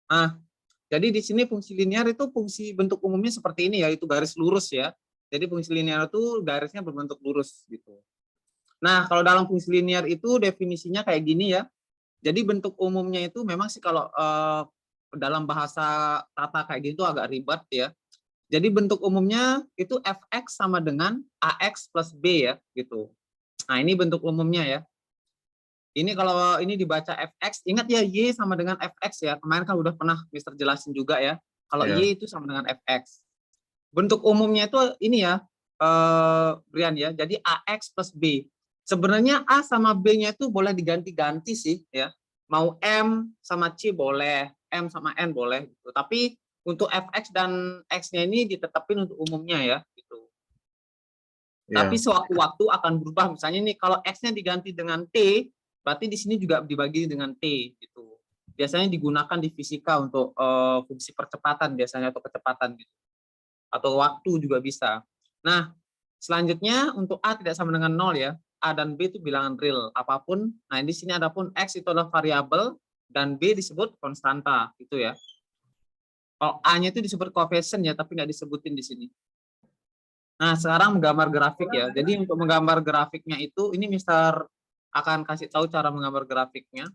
Nah, jadi di sini fungsi linear itu fungsi bentuk umumnya seperti ini ya, itu garis lurus ya. Jadi fungsi linear itu garisnya berbentuk lurus gitu. Nah, kalau dalam fungsi linear itu definisinya kayak gini ya. Jadi bentuk umumnya itu memang sih kalau dalam bahasa tata kayak gitu agak ribet ya. Jadi bentuk umumnya itu fx sama dengan ax plus b ya gitu. Nah, ini bentuk umumnya ya. Ini kalau ini dibaca fx, ingat ya y sama dengan fx ya. Kemarin kan udah pernah Mister jelasin juga ya. Kalau Iya. y itu sama dengan fx. Bentuk umumnya itu ini ya, Brian ya. Jadi ax plus b. Sebenarnya a sama b-nya itu boleh diganti-ganti sih ya. Mau m sama c boleh, m sama n boleh gitu. Tapi untuk fx dan x-nya ini ditetapin untuk umumnya ya gitu. Tapi Iya. sewaktu-waktu akan berubah. Misalnya nih kalau x-nya diganti dengan t, berarti di sini juga dibagi dengan t gitu. Biasanya digunakan di fisika untuk fungsi percepatan biasanya atau kecepatan gitu. Atau waktu juga bisa. Nah, selanjutnya untuk a tidak sama dengan 0 ya. A dan b itu bilangan real apapun. Nah, di sini adapun x itu adalah variabel dan b disebut konstanta gitu ya. Kalau a-nya itu disebut koefisien ya, tapi nggak disebutin di sini. Nah, sekarang menggambar grafik ya. Jadi untuk menggambar grafiknya itu, ini Mister akan kasih tahu cara menggambar grafiknya.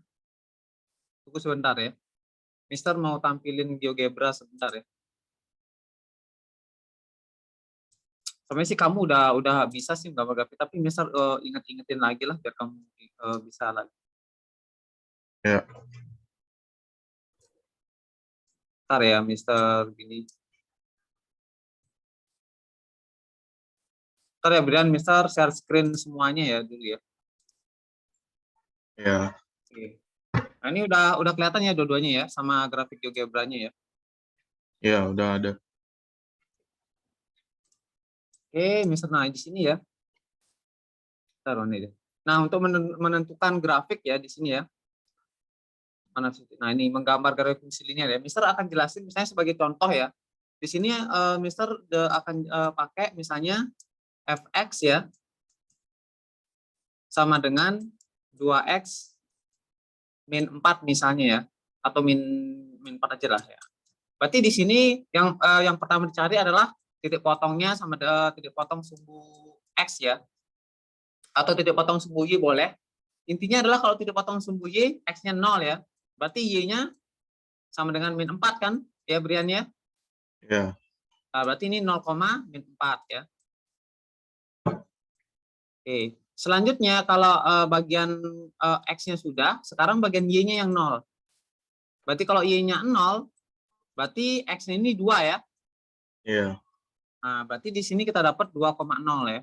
Tunggu sebentar ya. Mister mau tampilin GeoGebra sebentar ya. Sebenarnya sih kamu udah bisa sih menggambar grafik, tapi Mister inget-ingetin lagi lah biar kamu bisa lagi. Ya. Bentar ya, Mister gini. Bentar ya, Brian, Mister share screen semuanya ya dulu ya. Ya. Oke. Nah, ini udah kelihatan ya dua-duanya ya sama grafik GeoGebra-nya ya. Ya, udah ada. Oke, Mister, nah di sini ya. Taruh nih deh. Nah, untuk menentukan grafik ya di sini ya. Nah, ini menggambar grafik fungsi linear ya. Mister akan jelasin misalnya sebagai contoh ya. Di sini Mister akan pakai misalnya fx ya sama dengan 2x min 4 misalnya ya, atau min 4 aja lah ya. Berarti di sini yang pertama dicari adalah titik potongnya sama titik potong sumbu x ya, atau titik potong sumbu y boleh. Intinya adalah kalau titik potong sumbu y x-nya 0 ya, berarti y-nya sama dengan min 4 kan ya, Brian ya. Ya. Nah, berarti ini 0, min 4 ya. Oke. Selanjutnya kalau bagian x-nya sudah, sekarang bagian y-nya yang 0. Berarti kalau y-nya 0, berarti x-nya ini 2 ya. Iya. Nah, berarti di sini kita dapat 2,0 ya.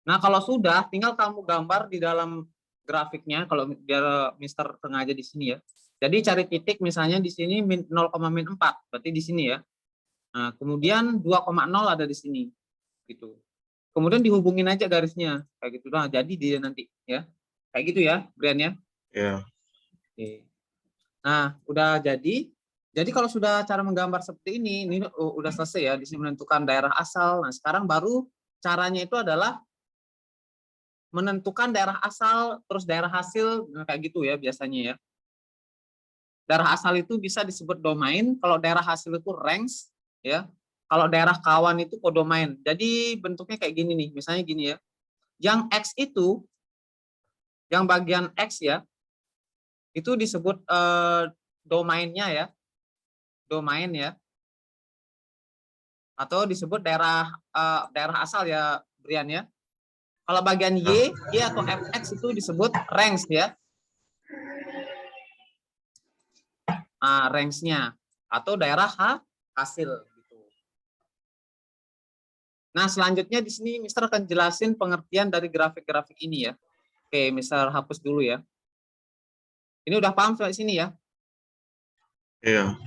Nah, kalau sudah, tinggal kamu gambar di dalam grafiknya, kalau biar Mister sengaja di sini ya. Jadi cari titik misalnya di sini 0, min 4, berarti di sini ya. Nah, kemudian 2,0 ada di sini. Gitu. Kemudian dihubungin aja garisnya kayak gitu. Nah, jadi dia nanti ya. Kayak gitu ya, Brian ya. Ya. Oke. Nah, udah jadi. Jadi kalau sudah cara menggambar seperti ini udah selesai ya. Di sini menentukan daerah asal. Nah, sekarang baru caranya itu adalah menentukan daerah asal terus daerah hasil, nah, kayak gitu ya biasanya ya. Daerah asal itu bisa disebut domain, kalau daerah hasil itu range ya. Kalau daerah kawan itu kodomain. Jadi bentuknya kayak gini nih, misalnya gini ya. Yang X itu, yang bagian X ya, itu disebut domainnya ya, domain ya, atau disebut daerah asal ya, Brian ya. Kalau bagian Y atau Fx itu disebut range ya, range-nya atau daerah hasil gitu. Nah, selanjutnya di sini Mister akan jelasin pengertian dari grafik-grafik ini ya. Oke, Mister hapus dulu ya. Ini udah paham sampai sini ya? Iya.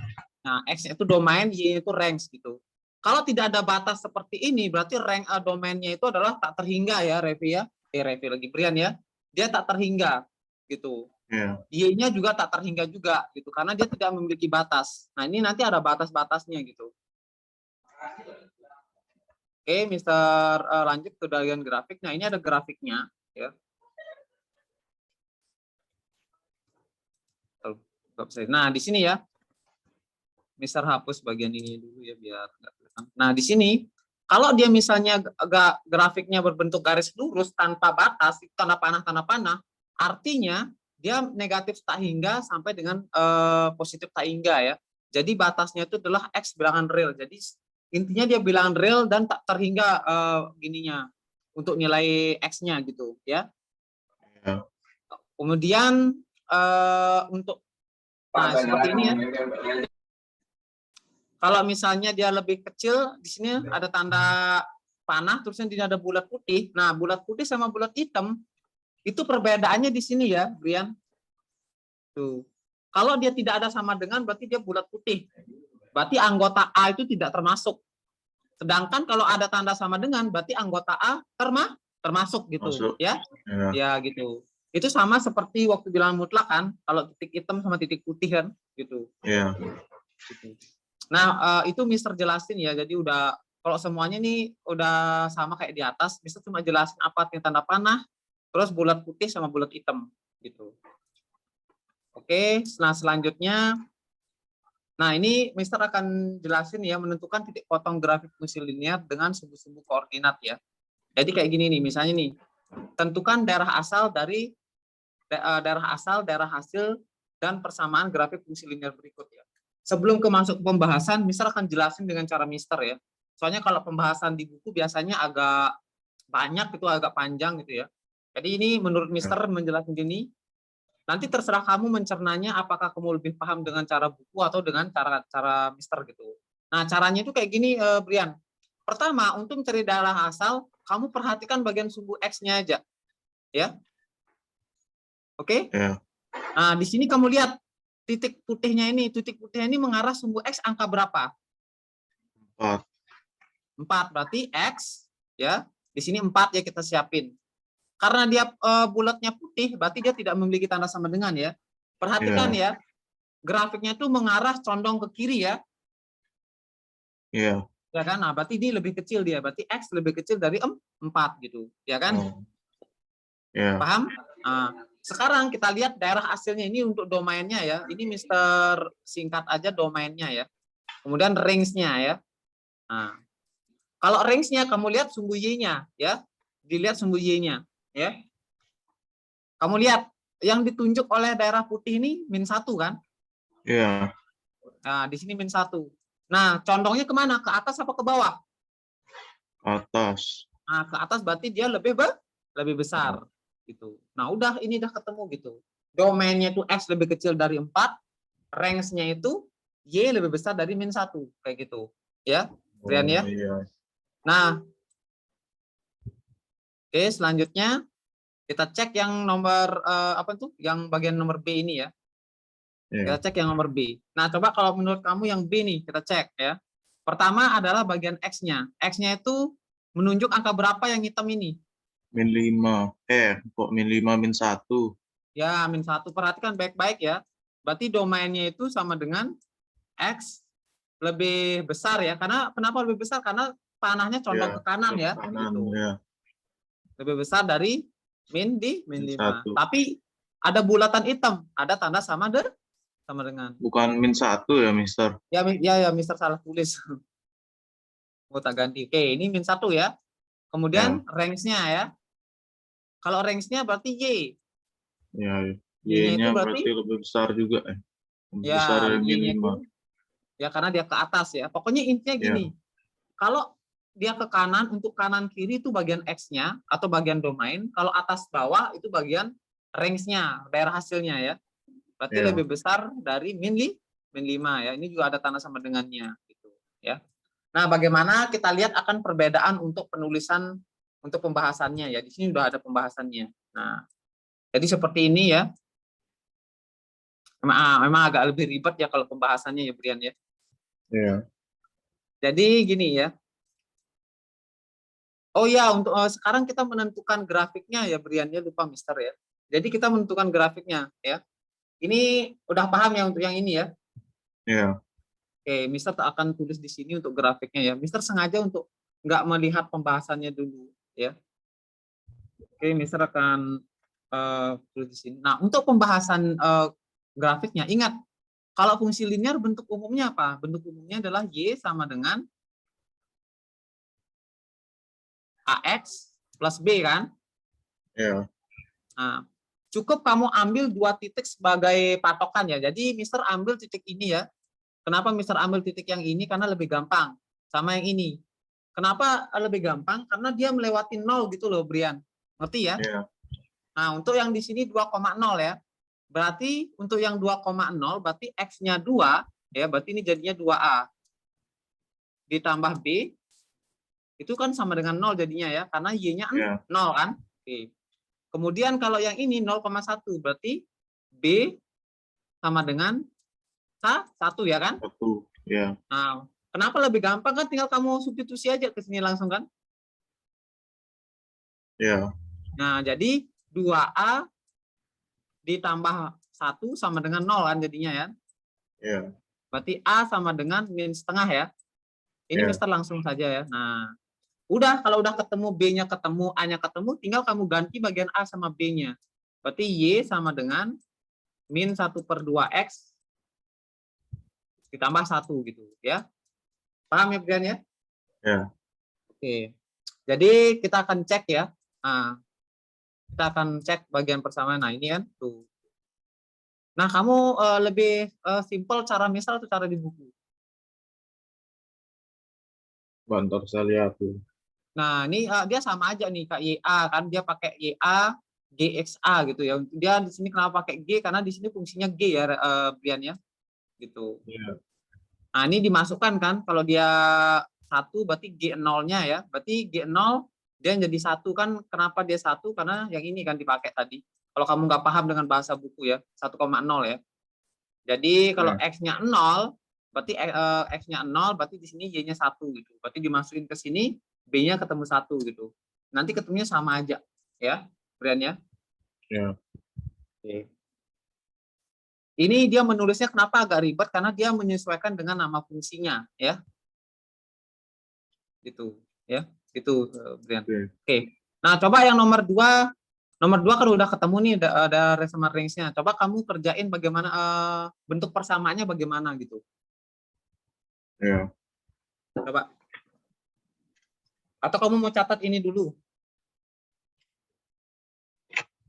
Nah, X itu domain, Y itu range gitu. Kalau tidak ada batas seperti ini, berarti rank domainnya itu adalah tak terhingga ya, Revi ya. Revi lagi, Brian ya. Dia tak terhingga gitu. Iya. Y-nya juga tak terhingga juga gitu, karena dia tidak memiliki batas. Nah, ini nanti ada batas-batasnya gitu. Oke, Mister lanjut ke bagian grafik. Nah, ini ada grafiknya ya. Nah, di sini ya, Mister hapus bagian ini dulu ya biar nggak kelihatan. Nah, di sini kalau dia misalnya grafiknya berbentuk garis lurus tanpa batas, tanda panah, artinya dia negatif tak hingga sampai dengan positif tak hingga ya. Jadi batasnya itu adalah X bilangan real. Jadi intinya dia bilangan real dan tak terhingga gininya untuk nilai X-nya gitu ya. Ya. Kemudian untuk seperti ini ya. Kalau misalnya dia lebih kecil, di sini ada tanda panah, terusnya di ada bulat putih. Nah, bulat putih sama bulat hitam itu perbedaannya di sini ya, Brian. Tuh. Kalau dia tidak ada sama dengan, berarti dia bulat putih. Berarti anggota A itu tidak termasuk. Sedangkan kalau ada tanda sama dengan, berarti anggota A termasuk gitu, Masuk. ya. Ya. Ya gitu. Itu sama seperti waktu bilang mutlak kan, kalau titik hitam sama titik putih kan, gitu. Iya. Gitu. Nah, itu Mister jelasin ya. Jadi udah kalau semuanya nih udah sama kayak di atas, Mister cuma jelasin apa artinya tanda panah, terus bulat putih sama bulat hitam gitu. Oke, nah selanjutnya, nah ini Mister akan jelasin ya menentukan titik potong grafik fungsi linear dengan sumbu-sumbu koordinat ya. Jadi kayak gini nih, misalnya nih, tentukan daerah asal, daerah hasil, dan persamaan grafik fungsi linear berikut ya. Sebelum masuk pembahasan, Mister akan jelasin dengan cara Mister ya. Soalnya kalau pembahasan di buku biasanya agak banyak, itu agak panjang gitu ya. Jadi ini menurut Mister menjelaskan gini, nanti terserah kamu mencernanya apakah kamu lebih paham dengan cara buku atau dengan cara Mister gitu. Nah, caranya itu kayak gini, Brian. Pertama, untuk mencari daerah asal, kamu perhatikan bagian sumbu X-nya aja. Ya. Oke? Ya. Nah, di sini kamu lihat titik putihnya ini mengarah sumbu X angka berapa? 4. 4, berarti X ya. Di sini 4 ya kita siapin. Karena dia bulatnya putih, berarti dia tidak memiliki tanda sama dengan ya. Perhatikan ya, grafiknya itu mengarah condong ke kiri ya. Iya. Ya kan? Nah, berarti ini lebih kecil dia, berarti X lebih kecil dari 4 gitu, ya kan? Iya. Paham? Nah, sekarang kita lihat daerah hasilnya ini untuk domainnya ya. Ini Mister singkat aja domainnya ya. Kemudian range-nya ya. Nah, kalau range-nya kamu lihat sumbu Y-nya ya. Dilihat sumbu Y-nya ya. Kamu lihat yang ditunjuk oleh daerah putih ini -1 kan? Iya. Nah, di sini -1. Nah, condongnya kemana? Ke atas apa ke bawah? Atas. Nah, ke atas berarti dia lebih besar gitu. Nah, udah ini udah ketemu gitu. Domainnya itu X lebih kecil dari 4, range-nya itu Y lebih besar dari -1 kayak gitu. Ya, Brian ya. Iya. Nah, oke, selanjutnya kita cek yang nomor apa tuh? Yang bagian nomor B ini ya. Iya. Kita cek yang nomor B. Nah, coba kalau menurut kamu yang B nih, kita cek ya. Pertama adalah bagian X-nya. X-nya itu menunjuk angka berapa yang hitam ini? -5. Kok -5, -1? Ya, -1. Perhatikan baik-baik ya. Berarti domainnya itu sama dengan X lebih besar ya. Karena kenapa lebih besar? Karena panahnya condong ke kanan ya. Kanan, Gitu. ya. Lebih besar dari -5. -1. Tapi ada bulatan hitam, ada tanda sama dengan. Bukan -1 ya, Mister? Ya, Mister salah tulis. Mau tak ganti. Oke, ini -1 ya. Kemudian range-nya ya. Kalau range-nya berarti Y. Ya, Y-nya itu Y-nya berarti berarti lebih besar juga. Lebih besar ya, dari Y-nya itu -5. ya karena dia ke atas ya. Pokoknya intinya gini. Kalau dia ke kanan, untuk kanan kiri itu bagian X-nya atau bagian domain. Kalau atas bawah itu bagian range-nya, daerah hasilnya ya. Berarti Ya. lebih besar dari -5 ya. Ini juga ada tanda sama dengannya gitu ya. Nah, bagaimana kita lihat akan perbedaan untuk penulisan untuk pembahasannya ya. Di sini sudah ada pembahasannya. Nah, jadi seperti ini ya. Memang agak lebih ribet ya kalau pembahasannya ya, Brian ya. Iya. Jadi gini ya. Oh ya, untuk sekarang kita menentukan grafiknya ya, Brian ya, lupa Mister ya. Jadi kita menentukan grafiknya ya. Ini udah paham ya untuk yang ini ya. Iya. Oke, Mister akan tulis di sini untuk grafiknya ya. Mister sengaja untuk nggak melihat pembahasannya dulu ya. Oke, Mister akan tulis di sini. Nah, untuk pembahasan grafiknya. Ingat, kalau fungsi linear bentuk umumnya apa? Bentuk umumnya adalah Y sama dengan AX plus B kan? Ya. Nah, cukup kamu ambil 2 titik sebagai patokan ya. Jadi Mister ambil titik ini ya. Kenapa Mister ambil titik yang ini? Karena lebih gampang sama yang ini. Kenapa lebih gampang? Karena dia melewati 0 gitu loh, Brian. Ngerti ya? Ya. Nah, untuk yang di sini 2,0 ya. Berarti untuk yang 2,0 berarti X-nya 2 ya, berarti ini jadinya 2A. Ditambah B itu kan sama dengan 0 jadinya ya, karena Y-nya 0 kan? Oke. Kemudian kalau yang ini 0,1 berarti B sama dengan 1 ya kan? 1. Ya. Nah, kenapa lebih gampang kan tinggal kamu substitusi aja ke sini langsung kan? Ya. Nah, jadi 2A ditambah 1 sama dengan 0 kan jadinya ya. Ya. Berarti A sama dengan min setengah ya. Ini Ya. Mister langsung saja ya. Nah, udah kalau udah ketemu B-nya ketemu, A-nya ketemu, tinggal kamu ganti bagian A sama B-nya. Berarti Y sama dengan min 1/2X ditambah 1 gitu ya. Paham ya, Brian ya? Ya. Oke. Jadi kita akan cek ya. Nah, kita akan cek bagian persamaan. Nah, ini kan tuh. Nah, kamu lebih simpel cara misal atau cara di buku? Bentar saya lihat tuh. Nah, ini dia sama aja nih Kak YA kan dia pakai YA GXA gitu ya. Dia di sini kenapa pakai G karena di sini fungsinya G ya Brian ya. Gitu. Ya. Nah, ini dimasukkan kan kalau dia 1 berarti G0-nya ya. Berarti G0 dia jadi 1 kan kenapa dia 1 karena yang ini kan dipakai tadi. Kalau kamu nggak paham dengan bahasa buku ya, 1,0 ya. Jadi kalau Ya. X-nya 0 berarti X-nya 0 berarti di sini Y-nya 1 gitu. Berarti dimasukin ke sini B-nya ketemu 1 gitu. Nanti ketemunya sama aja ya, Brian ya. Ya. Oke. Ini dia menulisnya kenapa agak ribet karena dia menyesuaikan dengan nama fungsinya ya. Gitu ya. Gitu Brian. Oke. Nah, coba yang nomor 2. Nomor 2 kan udah ketemu nih ada Resemer range-nya. Coba kamu kerjain bagaimana bentuk persamaannya bagaimana gitu. Ya. Coba. Atau kamu mau catat ini dulu?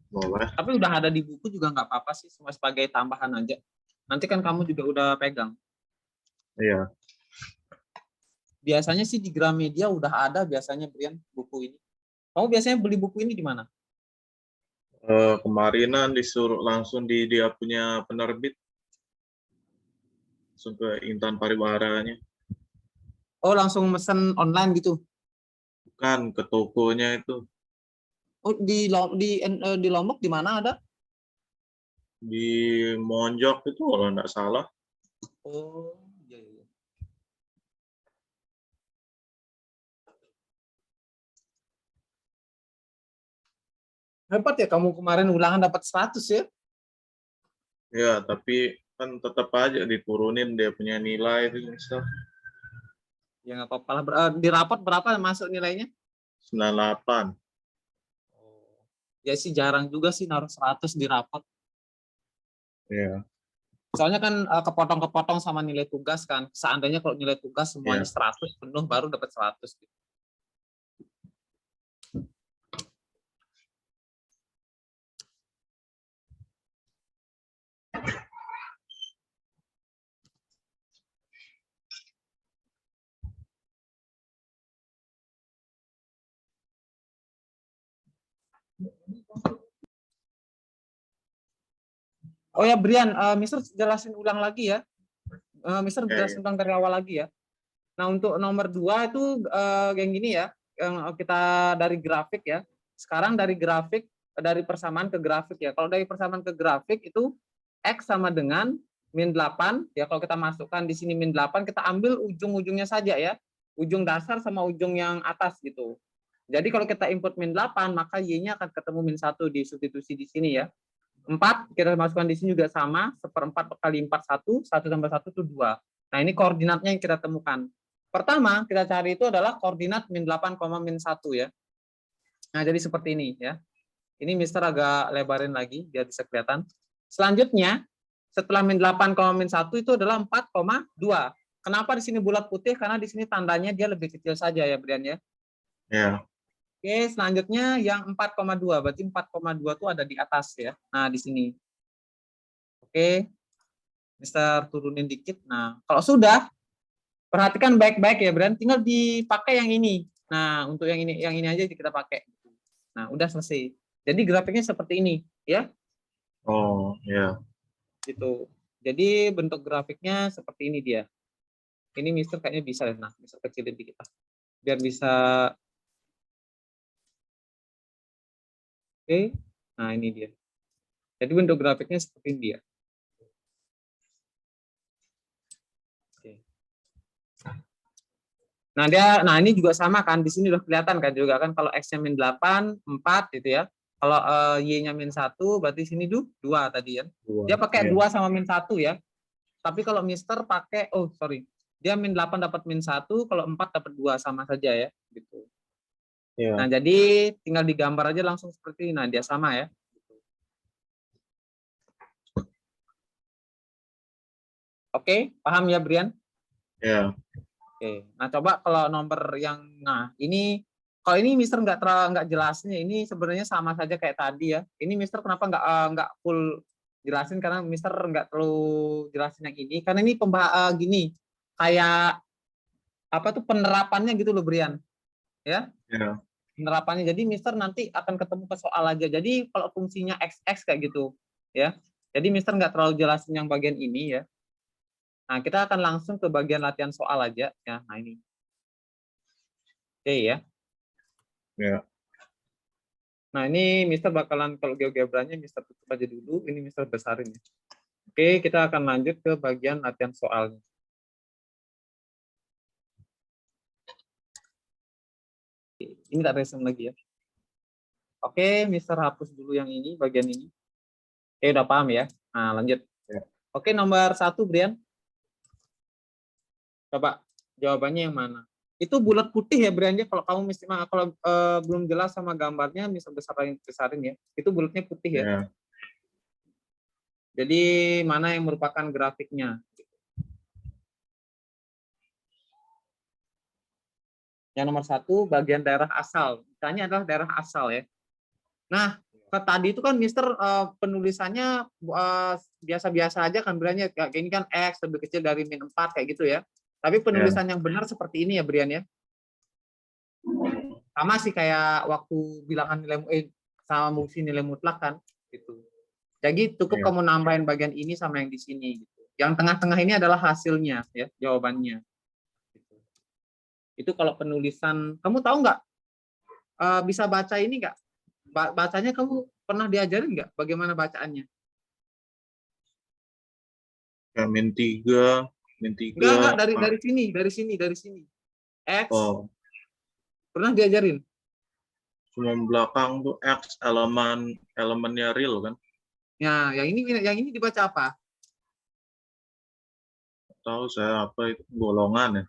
Boleh. Tapi udah ada di buku juga nggak apa-apa sih, cuma sebagai tambahan aja. Nanti kan kamu juga udah pegang. Iya. Biasanya sih di Gramedia udah ada biasanya Brian buku ini. Kamu biasanya beli buku ini di mana? Kemarinan disuruh langsung di dia punya penerbit. Langsung ke Intan Pariwaranya. Oh, langsung mesen online gitu. Bukan, ke tokonya itu. Oh, di Lombok di mana ada? Di Monjok itu kalau nggak salah. Oh, iya iya. Hebat ya kamu kemarin ulangan dapat 100 ya? Ya, tapi kan tetap aja diturunin dia punya nilai itu misal Ya nggak apa-apa lah. Di rapot berapa masuk nilainya? 98. Oh. Ya sih jarang juga sih naruh 100 di rapot. Ya. Soalnya kan kepotong-kepotong sama nilai tugas kan. Seandainya kalau nilai tugas semuanya Ya. 100 penuh baru dapat 100 gitu. Oh ya Brian, Mister jelasin ulang lagi ya. Mister jelasin ulang dari awal lagi ya. Nah untuk nomor 2 itu yang gini ya, yang kita dari grafik ya. Sekarang dari grafik, dari persamaan ke grafik ya. Kalau dari persamaan ke grafik itu X sama dengan min 8, ya kalau kita masukkan di sini min 8, kita ambil ujung-ujungnya saja ya. Ujung dasar sama ujung yang atas gitu. Jadi kalau kita input min 8, maka Y-nya akan ketemu min 1 di substitusi di sini ya. 4 kita masukkan di sini juga sama, 1/4 kali 4 1, 1 tambah 1 itu 2. Nah, ini koordinatnya yang kita temukan. Pertama, kita cari itu adalah koordinat min 8, min 1 ya. Nah, jadi seperti ini ya. Ini Mister agak lebarin lagi biar bisa kelihatan. Selanjutnya setelah min 8, min 1 itu adalah 4,2. Kenapa di sini bulat putih? Karena di sini tandanya dia lebih kecil saja ya, Brian ya. Ya. Oke, selanjutnya yang 4,2. Berarti 4,2 itu ada di atas ya. Nah, di sini. Oke. Mister turunin dikit. Nah, kalau sudah, perhatikan baik-baik ya, Brian. Tinggal dipakai yang ini. Nah, untuk yang ini aja kita pakai. Nah, udah selesai. Jadi grafiknya seperti ini, ya. Oh, ya. Gitu. Jadi bentuk grafiknya seperti ini dia. Ini Mister kayaknya bisa. Nah, Mister kecilin dikit. Biar bisa. Oke. Nah, ini dia. Jadi bentuk grafiknya seperti ini dia. Oke. Nah ini juga sama kan, di sini udah kelihatan kan juga kan, kalau X-nya min 8, 4 gitu ya. Kalau Y-nya min 1, berarti sini 2 tadi kan. Dia pakai 2 sama min 1 ya. Tapi kalau Mister pakai, dia min 8 dapat min 1, kalau 4 dapat 2, sama saja ya. Gitu. Ya. Nah jadi tinggal digambar aja langsung seperti ini, nah dia sama ya. Oke, paham ya Brian? Ya. Oke, nah coba kalau nomor yang, nah ini kalau ini Mister nggak jelasnya, ini sebenarnya sama saja kayak tadi ya. Ini Mister kenapa nggak full jelasin, karena Mister nggak terlalu jelasin yang ini, karena ini gini kayak apa tuh penerapannya gitu loh Brian, ya. Ya. Penerapannya, jadi Mister nanti akan ketemu ke soal aja. Jadi kalau fungsinya x kayak gitu, ya. Jadi Mister nggak terlalu jelasin yang bagian ini ya. Nah, kita akan langsung ke bagian latihan soal aja ya. Nah, ini. Oke ya. Ya. Nah, ini Mister bakalan, kalau GeoGebranya Mister tutup aja dulu, ini Mister besarin ya. Oke, kita akan lanjut ke bagian latihan soalnya. Ini tak resume lagi ya. Oke, Mister hapus dulu yang ini, bagian ini. Oke, udah paham ya. Nah, lanjut. Ya. Oke, nomor 1, Brian. Coba jawabannya yang mana? Itu bulat putih ya Brian, kalau kamu kalau belum jelas sama gambarnya, Mister besarin ya. Itu bulatnya putih ya. Ya. Jadi mana yang merupakan grafiknya? Yang nomor 1, bagian daerah asal. Misalnya adalah daerah asal ya. Nah, tadi itu kan Mister penulisannya biasa-biasa aja kan Brian ya. Kayak ini kan X lebih kecil dari min 4 kayak gitu ya. Tapi penulisan yang benar seperti ini ya Brian ya. Sama sih kayak waktu bilangan nilai sama fungsi nilai mutlak kan gitu. Jadi cukup kamu nambahin bagian ini sama yang di sini gitu. Yang tengah-tengah ini adalah hasilnya ya, jawabannya. Gitu. Itu kalau penulisan, kamu tahu nggak bisa baca ini nggak? Bacanya kamu pernah diajarin nggak bagaimana bacaannya? Ya, min 3. Enggak, dari sini. X. Oh. Pernah diajarin? Cuma belakang tuh X elemennya real kan? Ya, yang ini dibaca apa? Tahu saya apa itu golongan ya?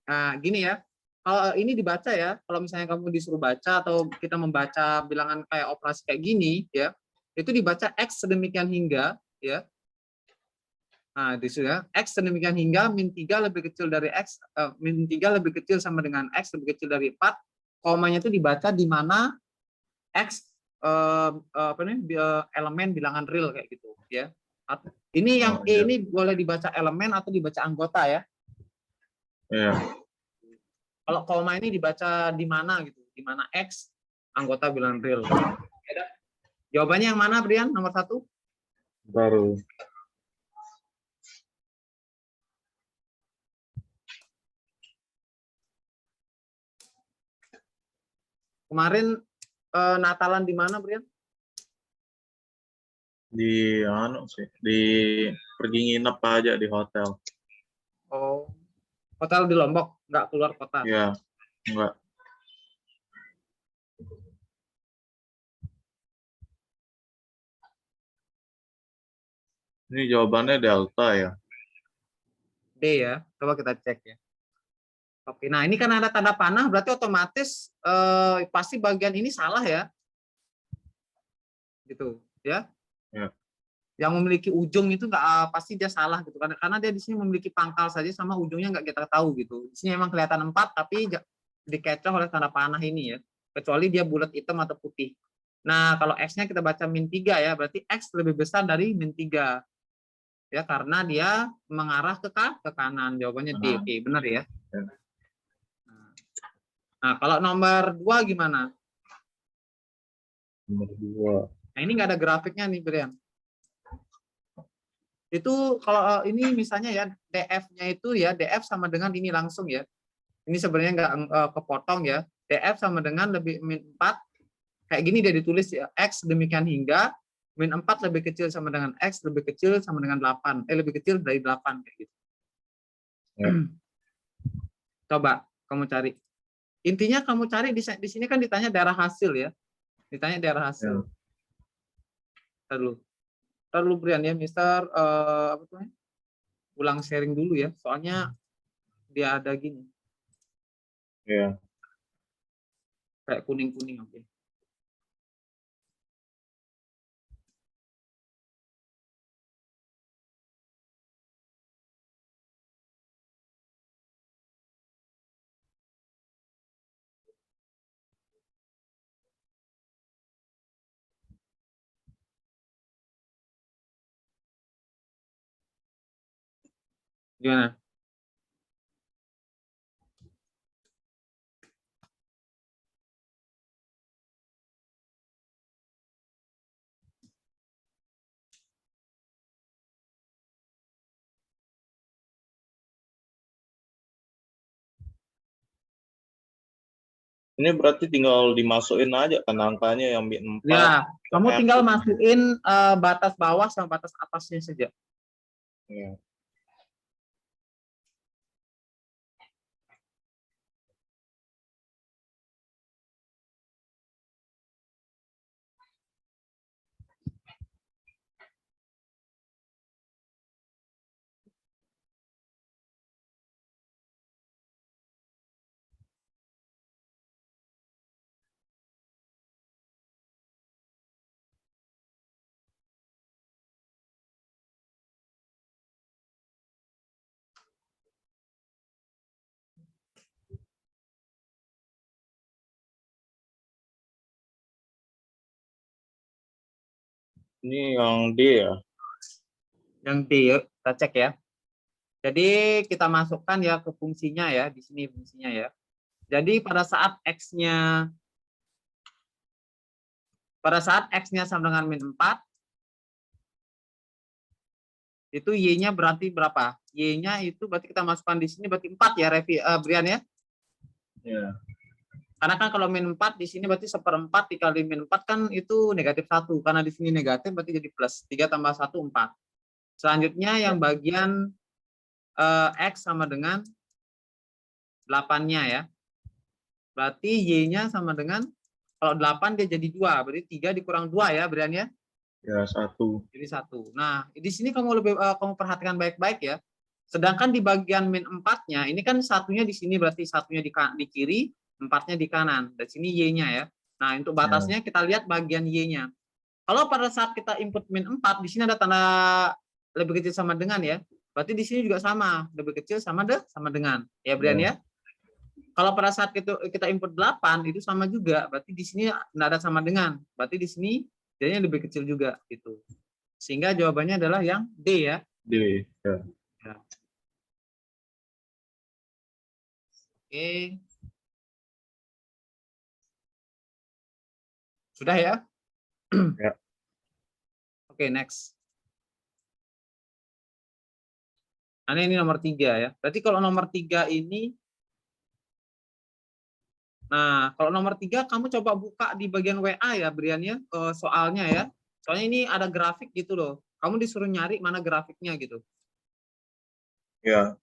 Nah, gini ya. Kalau ini dibaca ya, kalau misalnya kamu disuruh baca atau kita membaca bilangan kayak operasi kayak gini ya, itu dibaca X sedemikian hingga ya. Nah, di sini ya, X sedemikian hingga min 3 lebih kecil dari X, min 3 lebih kecil sama dengan X lebih kecil dari 4, komanya itu dibaca di mana X elemen bilangan real kayak gitu ya. Ini yang E ini boleh dibaca elemen atau dibaca anggota ya. Iya. Kalau koma ini dibaca di mana gitu, di mana X anggota bilangan real. Jawabannya yang mana Brian? Nomor 1? Baru. Kemarin Natalan di mana Brian? Di pergi nginep aja di hotel. Oh, hotel di Lombok, nggak keluar kota? Iya, enggak. Ini jawabannya delta ya. D ya, coba kita cek ya. Oke, nah ini kan ada tanda panah, berarti otomatis pasti bagian ini salah ya, gitu ya. Ya. Yang memiliki ujung itu nggak pasti dia salah gitu, karena dia di sini memiliki pangkal saja sama ujungnya nggak kita tahu gitu. Di sini memang kelihatan 4 tapi dikecoh oleh tanda panah ini ya, kecuali dia bulat hitam atau putih. Nah kalau X-nya kita baca -3 ya, berarti X lebih besar dari -3 ya, karena dia mengarah ke kanan. Jawabannya D. Oke, benar ya. Nah kalau nomor 2 gimana? Nomor 2. Nah ini nggak ada grafiknya nih Brian. Itu kalau ini misalnya ya, DF-nya itu ya, DF sama dengan ini langsung ya. Ini sebenarnya nggak kepotong ya. DF sama dengan lebih -4, kayak gini dia ditulis ya, X demikian hingga -4 lebih kecil sama dengan X lebih kecil sama dengan 8, lebih kecil dari 8 kayak gitu. Ya. Coba kamu cari. Intinya kamu cari di sini kan ditanya daerah hasil ya. Ditanya daerah hasil. Terlalu Brian ya, Mister apa tuh? Ulang sharing dulu ya, soalnya dia ada gini. Ya. Kayak kuning-kuning. Oke. Gimana? Ini berarti tinggal dimasukin aja kan angkanya yang -4. Ya, kamu F. tinggal masukin batas bawah sama batas atasnya saja. Ya. Ini yang D ya. Yang D, yuk kita cek ya. Jadi kita masukkan ya ke fungsinya ya, di sini fungsinya ya. Jadi pada saat X-nya sama dengan -4, itu Y-nya berarti berapa? Y-nya itu berarti kita masukkan di sini berarti 4 ya, Brian ya. Ya. Karena kan kalau -4 di sini berarti 1/4 dikali -4 kan itu -1. Karena di sini negatif berarti jadi plus. 3 tambah 1, 4. Selanjutnya yang bagian X sama dengan 8-nya ya. Berarti Y-nya sama dengan, kalau 8 dia jadi 2, berarti 3 dikurang 2 ya, Brian ya. Ya, 1. Jadi 1. Nah, di sini kamu perhatikan baik-baik ya. Sedangkan di bagian -4-nya, ini kan satunya di sini berarti satunya di kiri, 4-nya di kanan. Dan sini Y-nya ya. Nah, untuk batasnya kita lihat bagian Y-nya. Kalau pada saat kita input -4, di sini ada tanda lebih kecil sama dengan ya. Berarti di sini juga sama, lebih kecil sama dengan. Ya, Brian ya. Kalau pada saat kita input 8 itu sama juga, berarti di sini tidak ada sama dengan. Berarti di sini jadinya lebih kecil juga gitu. Sehingga jawabannya adalah yang D ya. D. Ya. Ya. Oke. Sudah ya? Ya. Oke, next. Nah, ini nomor 3 ya. Berarti kalau nomor 3 ini, nah kalau nomor 3 kamu coba buka di bagian WA ya, Brian ya, soalnya ya. Soalnya ini ada grafik gitu loh. Kamu disuruh nyari mana grafiknya gitu. Ya.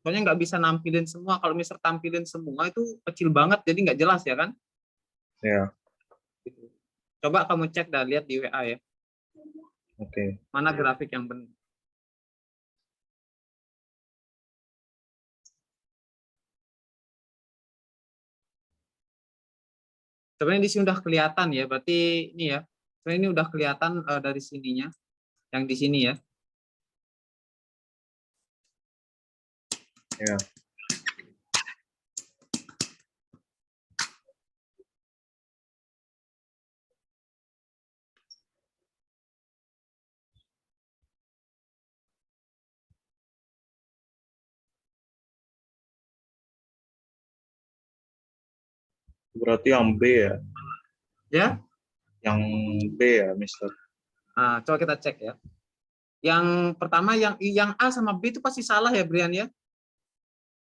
Soalnya nggak bisa nampilin semua. Kalau misal tampilin semua itu kecil banget, jadi nggak jelas ya kan? Ya. Gitu. Coba kamu cek dan lihat di WA ya. Oke. Mana grafik yang benar. Sebenarnya di sini udah kelihatan ya, berarti ini ya. Sebenarnya ini udah kelihatan dari sininya. Yang di sini ya. Ya. Berarti yang B ya? Ya. Yang B ya, Mister? Nah, coba kita cek ya. Yang pertama yang A sama B itu pasti salah ya, Brian ya.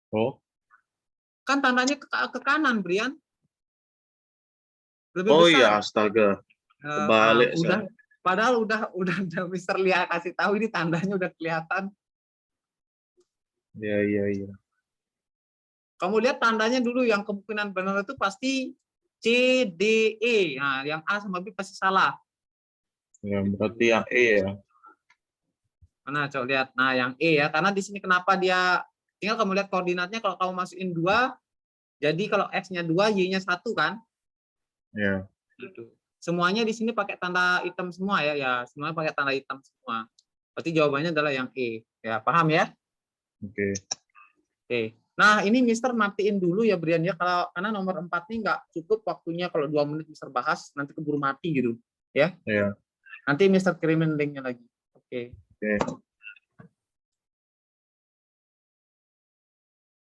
Oh, Kan tandanya ke kanan, Brian. Lebih oh besar. iya, astaga. Kebalik Udah, saya. padahal udah Mister Lia kasih tahu ini tandanya udah kelihatan. Iya, iya, iya. Kamu lihat tandanya dulu yang kemungkinan benar itu pasti C, D, E. Nah, yang A sama B pasti salah. Ya, berarti yang E ya. Mana coba lihat. Nah, yang E ya, karena di sini kenapa dia tinggal kamu lihat koordinatnya kalau kamu masukin 2, jadi kalau X-nya 2, Y-nya 1 kan? Ya, Gitu. Semuanya di sini pakai tanda hitam semua ya, ya semuanya pakai tanda hitam semua. Berarti jawabannya adalah yang E. Ya, paham ya? oke. Oke. Nah, ini Mister matiin dulu ya Brian ya, karena nomor 4 ini nggak cukup waktunya kalau 2 menit Mister bahas, nanti keburu mati gitu. Ya. Ya, Nanti Mister kirimin linknya lagi. Oke. oke.